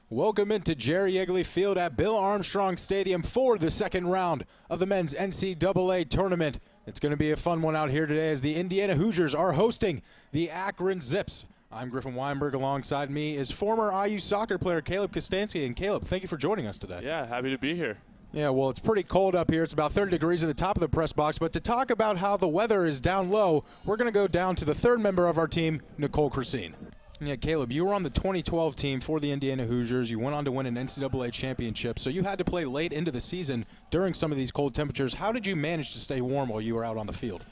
Welcome into Jerry Yeagley Field at Bill Armstrong Stadium for the second round of the men's NCAA tournament. It's going to be a fun one out here today as the Indiana Hoosiers are hosting the Akron Zips. I'm Griffin Weinberg. Alongside me is former IU soccer player Caleb Kostansky. And Caleb, thank you for joining us today. Yeah, happy to be here. Yeah, well, it's pretty cold up here. It's about 30 degrees at the top of the press box. But to talk about how the weather is down low, we're going to go down to the third member of our team, Nicole Christine. Yeah, Caleb, you were on the 2012 team for the Indiana Hoosiers. You went on to win an NCAA championship, so you had to play late into the season during some of these cold temperatures. How did you manage to stay warm while you were out on the field?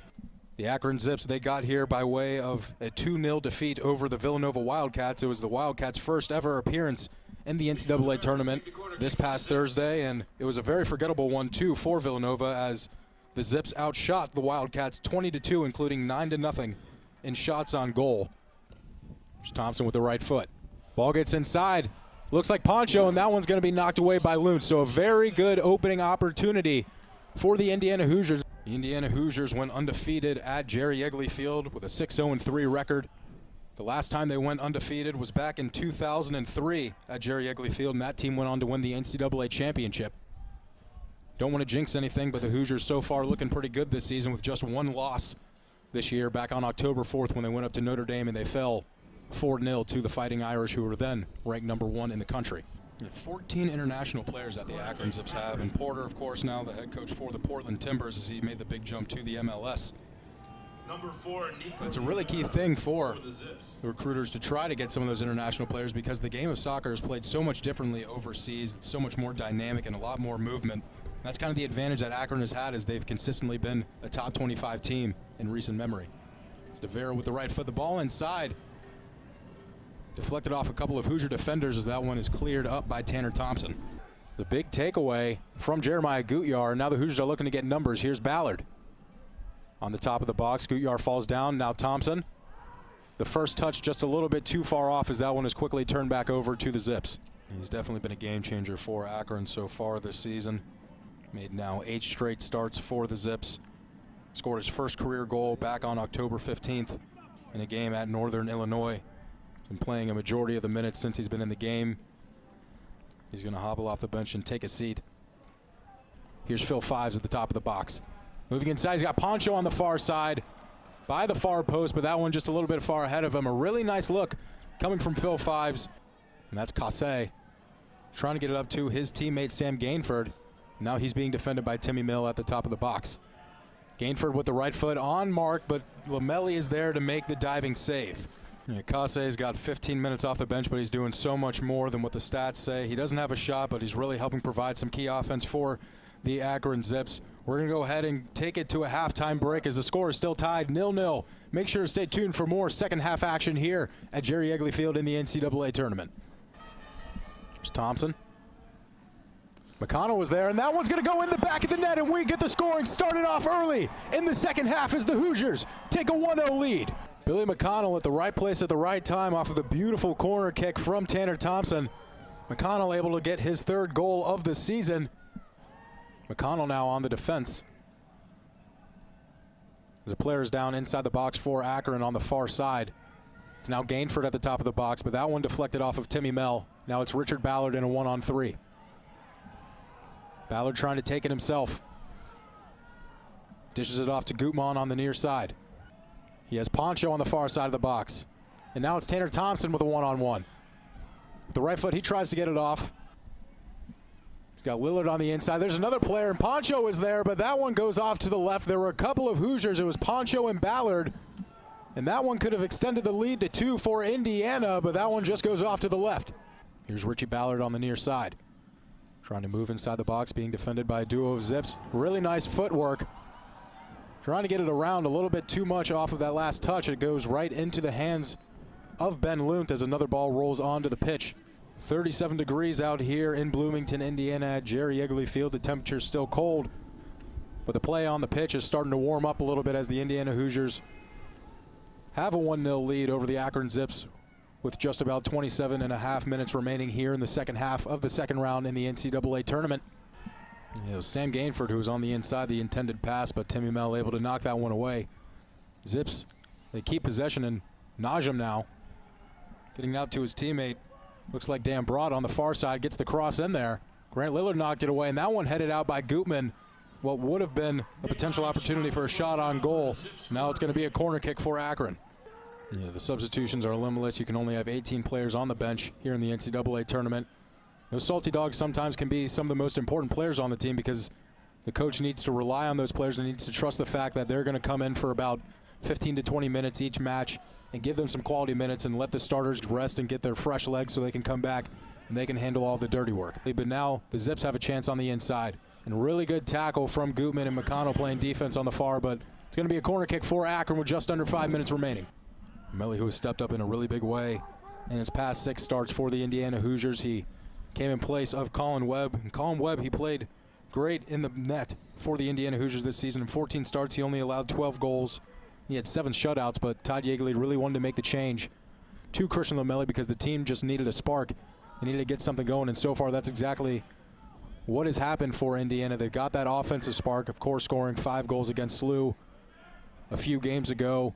The Akron Zips, they got here by way of a 2-0 defeat over the Villanova Wildcats. It was the Wildcats' first ever appearance in the NCAA tournament this past Thursday, and it was a very forgettable one, too, for Villanova as the Zips outshot the Wildcats 20-2, including 9-0 in shots on goal. Thompson with the right foot. Ball gets inside. Looks like Poncho, and that one's going to be knocked away by Lunt. So a very good opening opportunity for the Indiana Hoosiers. The Indiana Hoosiers went undefeated at Jerry Yeagley Field with a 6-0-3 record. The last time they went undefeated was back in 2003 at Jerry Yeagley Field, and that team went on to win the NCAA championship. Don't want to jinx anything, but the Hoosiers so far looking pretty good this season with just one loss this year back on October 4th when they went up to Notre Dame and they fell 4-0 to the Fighting Irish, who were then ranked #1 in the country. 14 international players that the Akron Zips have, and Porter, of course, now the head coach for the Portland Timbers as he made the big jump to the MLS. It's a really key thing for the recruiters to try to get some of those international players because the game of soccer is played so much differently overseas. It's so much more dynamic and a lot more movement. That's kind of the advantage that Akron has had as they've consistently been a top 25 team in recent memory. It's DeVera with the right foot, the ball inside. Deflected off a couple of Hoosier defenders as that one is cleared up by Tanner Thompson. The big takeaway from Jeremiah Gutjahr. Now the Hoosiers are looking to get numbers. Here's Ballard. On the top of the box, Gutjahr falls down. Now Thompson. The first touch just a little bit too far off as that one is quickly turned back over to the Zips. He's definitely been a game changer for Akron so far this season. Made now 8 straight starts for the Zips. Scored his first career goal back on October 15th in a game at Northern Illinois. Been playing a majority of the minutes since he's been in the game. He's going to hobble off the bench and take a seat. Here's Phil Fives at the top of the box. Moving inside, he's got Poncho on the far side by the far post, but that one just a little bit far ahead of him. A really nice look coming from Phil Fives, and that's Casse trying to get it up to his teammate Sam Gainford. Now he's being defended by Timmy Mill at the top of the box. Gainford with the right foot on mark, but Lamelli is there to make the diving save. Yeah, Casse's got 15 minutes off the bench, but he's doing so much more than what the stats say. He doesn't have a shot, but he's really helping provide some key offense for the Akron Zips. We're going to go ahead and take it to a halftime break as the score is still tied 0-0. Make sure to stay tuned for more second half action here at Jerry Yeagley Field in the NCAA tournament. There's Thompson. McConnell was there, and that one's going to go in the back of the net, and we get the scoring started off early in the second half as the Hoosiers take a 1-0 lead. Billy McConnell at the right place at the right time off of the beautiful corner kick from Tanner Thompson. McConnell able to get his third goal of the season. McConnell now on the defense. As a player is down inside the box for Akron on the far side. It's now Gainford at the top of the box, but that one deflected off of Timmy Mell. Now it's Richard Ballard in a 1-on-3. Ballard trying to take it himself. Dishes it off to Gutmann on the near side. He has Poncho on the far side of the box. And now it's Tanner Thompson with a 1-on-1. With the right foot, he tries to get it off. He's got Lillard on the inside. There's another player, and Poncho is there, but that one goes off to the left. There were a couple of Hoosiers. It was Poncho and Ballard. And that one could have extended the lead to 2 for Indiana, but that one just goes off to the left. Here's Richie Ballard on the near side. Trying to move inside the box, being defended by a duo of Zips. Really nice footwork. Trying to get it around a little bit too much off of that last touch. It goes right into the hands of Ben Lunt as another ball rolls onto the pitch. 37 degrees out here in Bloomington, Indiana at Jerry Yeagley Field. The temperature's still cold, but the play on the pitch is starting to warm up a little bit as the Indiana Hoosiers have a 1-0 lead over the Akron Zips with just about 27.5 minutes remaining here in the second half of the second round in the NCAA tournament. It was Sam Gainford who was on the inside, the intended pass, but Timmy Mell able to knock that one away. Zips, they keep possession, and Najim now getting out to his teammate Looks like Dan Broad on the far side gets the cross in there. Grant Lillard knocked it away, and that one headed out by Gutman. What would have been a potential opportunity for a shot on goal. Now it's going to be a corner kick for Akron. Yeah, the substitutions are limitless. You can only have 18 players on the bench here in the NCAA tournament. Those salty dogs sometimes can be some of the most important players on the team because the coach needs to rely on those players and needs to trust the fact that they're going to come in for about 15 to 20 minutes each match and give them some quality minutes and let the starters rest and get their fresh legs so they can come back and they can handle all the dirty work. But now the Zips have a chance on the inside. And really good tackle from Gutman and McConnell playing defense on the far, but it's going to be a corner kick for Akron with just under 5 minutes remaining. Melly, who has stepped up in a really big way in his past 6 starts for the Indiana Hoosiers. He came in place of Colin Webb. And Colin Webb, he played great in the net for the Indiana Hoosiers this season. In 14 starts, he only allowed 12 goals. He had 7 shutouts, but Todd Yeagley really wanted to make the change to Christian Lamelli because the team just needed a spark. They needed to get something going, and so far that's exactly what has happened for Indiana. They've got that offensive spark, of course, scoring 5 goals against SLU a few games ago,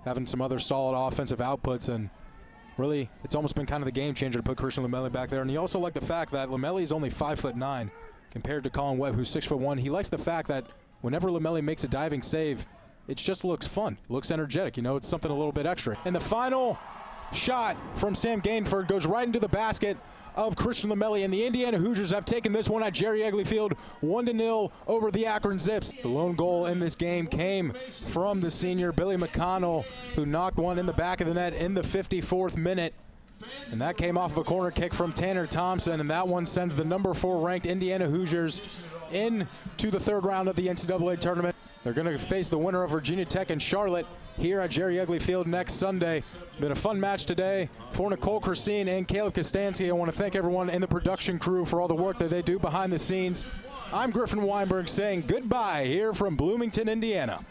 having some other solid offensive outputs, and really it's almost been kind of the game changer to put Christian Lamelli back there. And he also liked the fact that Lamelli is only 5'9" compared to Colin Webb, who's 6'1". He likes the fact that whenever Lamelli makes a diving save, it just looks fun, looks energetic. You know, it's something a little bit extra. And the final shot from Sam Gainford goes right into the basket of Christian Lamelli, and the Indiana Hoosiers have taken this one at Jerry Yeagley Field 1-0 over the Akron Zips. The lone goal in this game came from the senior Billy McConnell, who knocked one in the back of the net in the 54th minute. And that came off of a corner kick from Tanner Thompson, and that one sends the number 4 ranked Indiana Hoosiers into the 3rd round of the NCAA tournament. They're going to face the winner of Virginia Tech and Charlotte here at Jerry Yeagley Field next Sunday. Been a fun match today for Nicole Christine and Caleb Kostansky. I want to thank everyone in the production crew for all the work that they do behind the scenes. I'm Griffin Weinberg saying goodbye here from Bloomington, Indiana.